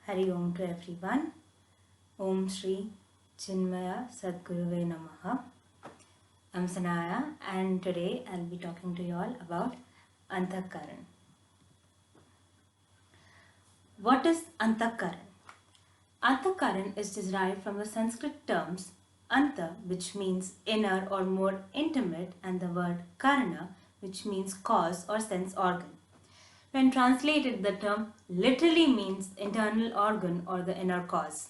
Hari Om to everyone. Om Shri Chinmaya Sadguruve Namaha. I'm Sanaya and today I'll be talking to you all about Antahkarana. What is Antahkarana? Antahkarana is derived from the Sanskrit terms Anta, which means inner or more intimate, and the word Karana, which means cause or sense organ. When translated, the term literally means internal organ or the inner cause.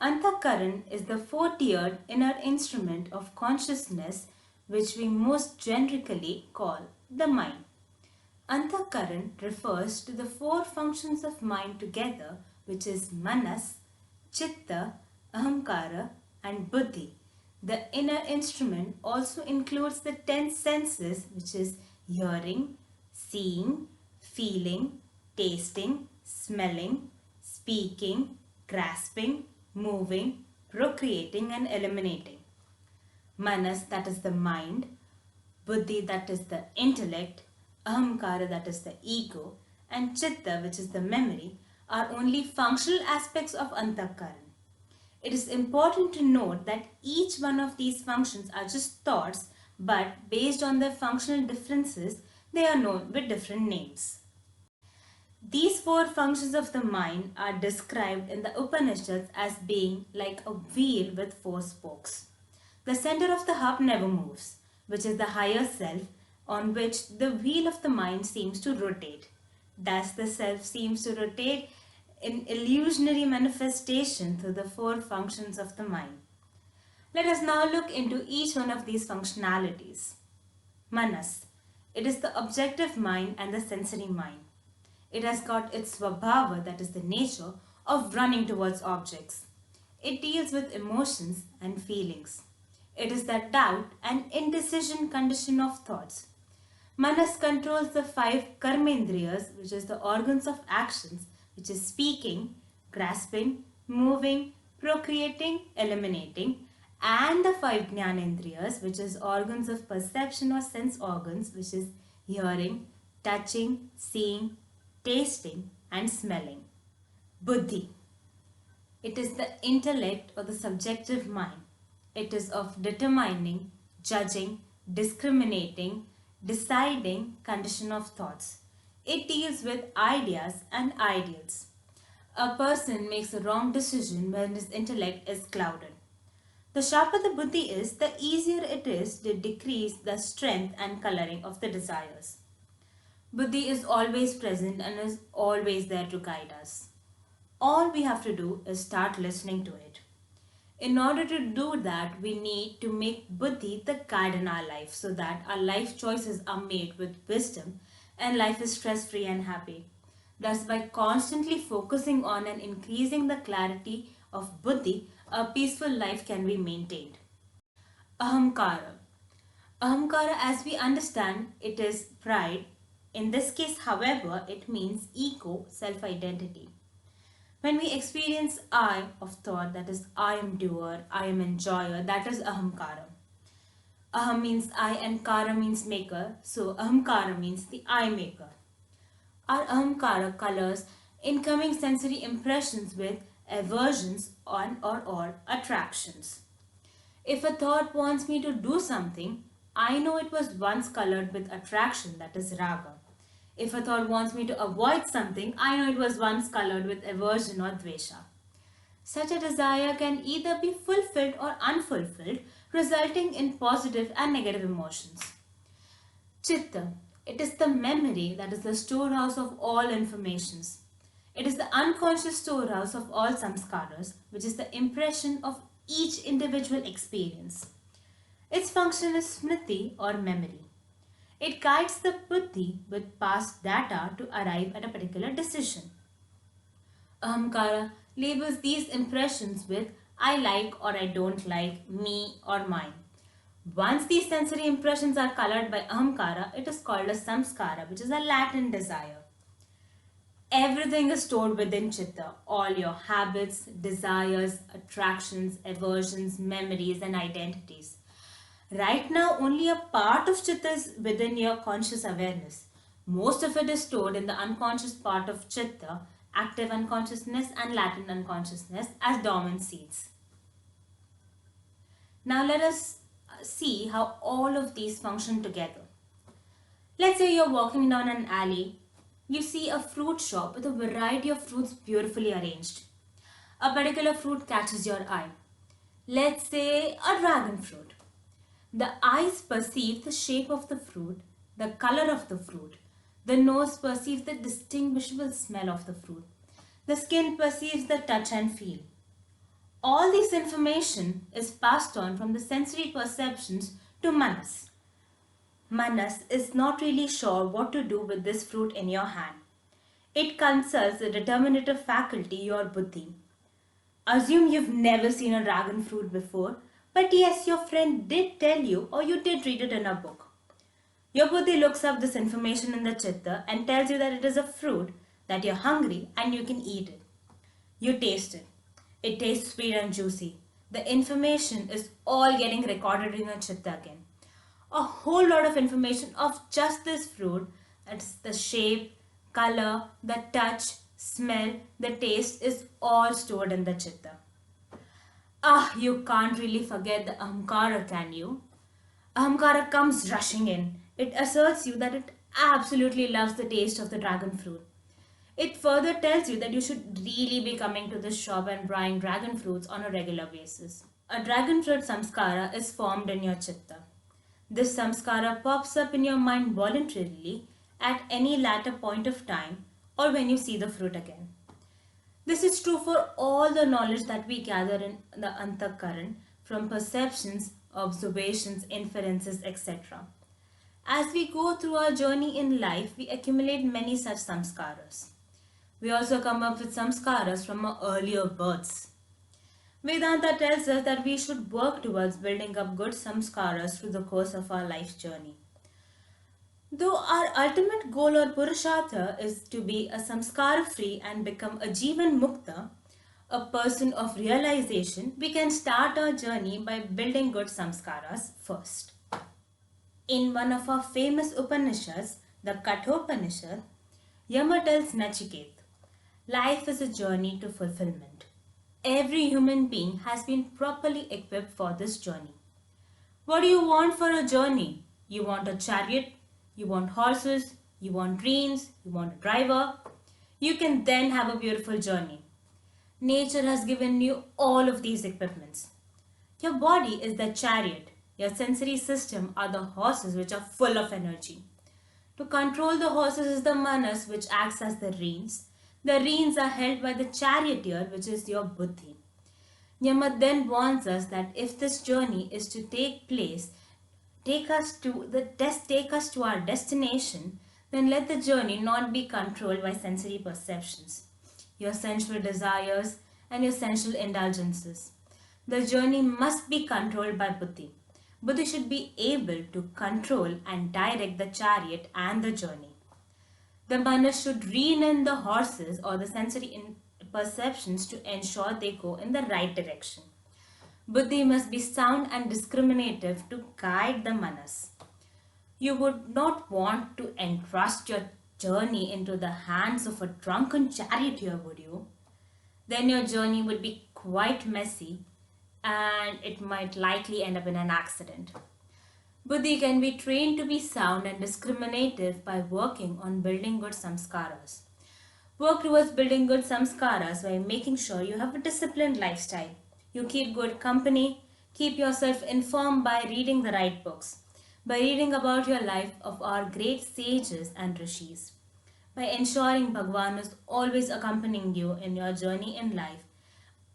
Antahkarana is the four-tiered inner instrument of consciousness which we most generically call the mind. Antahkarana refers to the four functions of mind together, which is manas, chitta, ahamkara and buddhi. The inner instrument also includes the 10 senses, which is hearing, seeing, feeling, tasting, smelling, speaking, grasping, moving, procreating and eliminating. Manas, that is the mind, buddhi, that is the intellect, ahamkara, that is the ego, and chitta, which is the memory, are only functional aspects of Antahkarana. It is important to note that each one of these functions are just thoughts, but based on their functional differences, they are known with different names. These four functions of the mind are described in the Upanishads as being like a wheel with four spokes. The center of the hub never moves, which is the higher self on which the wheel of the mind seems to rotate. Thus, the self seems to rotate in illusionary manifestation through the four functions of the mind. Let us now look into each one of these functionalities. Manas. It is the objective mind and the sensory mind. It has got its svabhava, that is the nature, of running towards objects. It deals with emotions and feelings. It is the doubt and indecision condition of thoughts. Manas controls the 5 karmendriyas, which is the organs of actions, which is speaking, grasping, moving, procreating, eliminating, and the 5 Jnanendriyas, which is organs of perception or sense organs, which is hearing, touching, seeing, tasting and smelling. Buddhi. It is the intellect or the subjective mind. It is of determining, judging, discriminating, deciding condition of thoughts. It deals with ideas and ideals. A person makes a wrong decision when his intellect is clouded. The sharper the buddhi is, the easier it is to decrease the strength and coloring of the desires. Buddhi is always present and is always there to guide us. All we have to do is start listening to it. In order to do that, we need to make Buddhi the guide in our life so that our life choices are made with wisdom and life is stress-free and happy. Thus, by constantly focusing on and increasing the clarity of Buddhi, a peaceful life can be maintained. Ahamkara. Ahamkara, as we understand, it is pride. In this case, however, it means ego, self-identity. When we experience I of thought, that is I am doer, I am enjoyer, that is Ahamkara. Aham means I and Kara means maker, so Ahamkara means the I maker. Our Ahamkara colors incoming sensory impressions with aversions on or attractions. If a thought wants me to do something, I know it was once colored with attraction, that is raga. If a thought wants me to avoid something, I know it was once colored with aversion or dvesha. Such a desire can either be fulfilled or unfulfilled, resulting in positive and negative emotions. Chitta. It is the memory, that is the storehouse of all informations. It is the unconscious storehouse of all samskaras, which is the impression of each individual experience. Its function is smriti or memory. It guides the buddhi with past data to arrive at a particular decision. Ahamkara labels these impressions with I like or I don't like, me or mine. Once these sensory impressions are colored by Ahamkara, it is called a samskara, which is a latent desire. Everything is stored within Chitta, all your habits, desires, attractions, aversions, memories and identities. Right now, only a part of Chitta is within your conscious awareness. Most of it is stored in the unconscious part of Chitta active unconsciousness and latent unconsciousness as dormant seeds. Now let us see how all of these function together. Let's say you're walking down an alley. You see a fruit shop with a variety of fruits beautifully arranged. A particular fruit catches your eye. Let's say a dragon fruit. The eyes perceive the shape of the fruit, the color of the fruit. The nose perceives the distinguishable smell of the fruit. The skin perceives the touch and feel. All this information is passed on from the sensory perceptions to Manas. Manas is not really sure what to do with this fruit in your hand. It consults the determinative faculty, your Buddhi. Assume you've never seen a dragon fruit before, but yes, your friend did tell you or you did read it in a book. Your Buddhi looks up this information in the Chitta and tells you that it is a fruit, that you're hungry and you can eat it. You taste it. It tastes sweet and juicy. The information is all getting recorded in your Chitta again. A whole lot of information of just this fruit, that's the shape, color, the touch, smell, the taste is all stored in the Chitta. You can't really forget the Ahamkara, can you? Ahamkara comes rushing in. It asserts you that it absolutely loves the taste of the dragon fruit. It further tells you that you should really be coming to this shop and buying dragon fruits on a regular basis. A dragon fruit samskara is formed in your Chitta. This samskara pops up in your mind voluntarily at any later point of time or when you see the fruit again. This is true for all the knowledge that we gather in the Antahkarana from perceptions, observations, inferences, etc. As we go through our journey in life, we accumulate many such samskaras. We also come up with samskaras from our earlier births. Vedanta tells us that we should work towards building up good samskaras through the course of our life's journey. Though our ultimate goal or purushartha is to be a samskara-free and become a Jeevanmukta, a person of realization, we can start our journey by building good samskaras first. In one of our famous Upanishads, the Kathopanishad, Yama tells Nachiket, life is a journey to fulfillment. Every human being has been properly equipped for this journey. What do you want for a journey? You want a chariot, you want horses, you want reins, you want a driver. You can then have a beautiful journey. Nature has given you all of these equipments. Your body is the chariot. Your sensory system are the horses which are full of energy. To control the horses is the manas which acts as the reins. The reins are held by the charioteer which is your buddhi. Yama then warns us that if this journey is to take place, take us to our destination, then let the journey not be controlled by sensory perceptions, your sensual desires and your sensual indulgences. The journey must be controlled by Buddhi. Buddhi should be able to control and direct the chariot and the journey. The manas should rein in the horses or the sensory perceptions to ensure they go in the right direction. Buddhi must be sound and discriminative to guide the manas. You would not want to entrust your journey into the hands of a drunken charioteer, would you? Then your journey would be quite messy and it might likely end up in an accident. Buddhi can be trained to be sound and discriminative by working on building good samskaras. Work towards building good samskaras by making sure you have a disciplined lifestyle. You keep good company, keep yourself informed by reading the right books, by reading about your life of our great sages and rishis, by ensuring Bhagwan is always accompanying you in your journey in life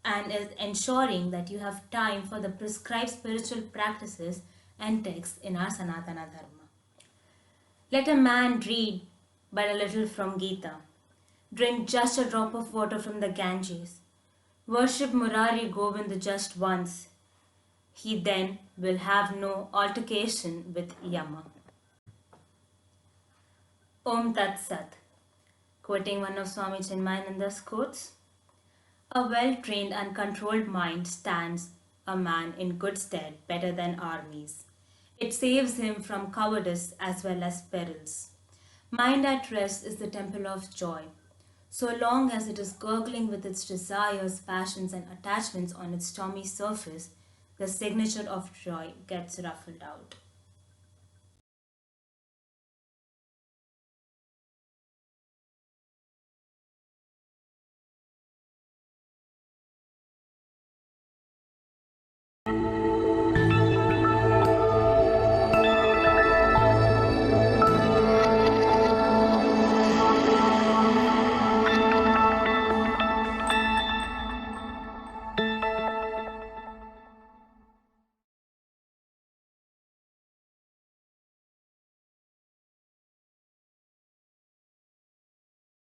and is ensuring that you have time for the prescribed spiritual practices and texts in our Sanatana Dharma. Let a man read but a little from Gita, drink just a drop of water from the Ganges, worship Murari Govind just once. He then will have no altercation with Yama. Om Tat Sat. Quoting one of Swami Chinmayananda's quotes, a well-trained and controlled mind stands a man in good stead better than armies. It saves him from cowardice as well as perils. Mind at rest is the temple of joy. So long as it is gurgling with its desires, passions, and attachments on its stormy surface, the signature of joy gets ruffled out.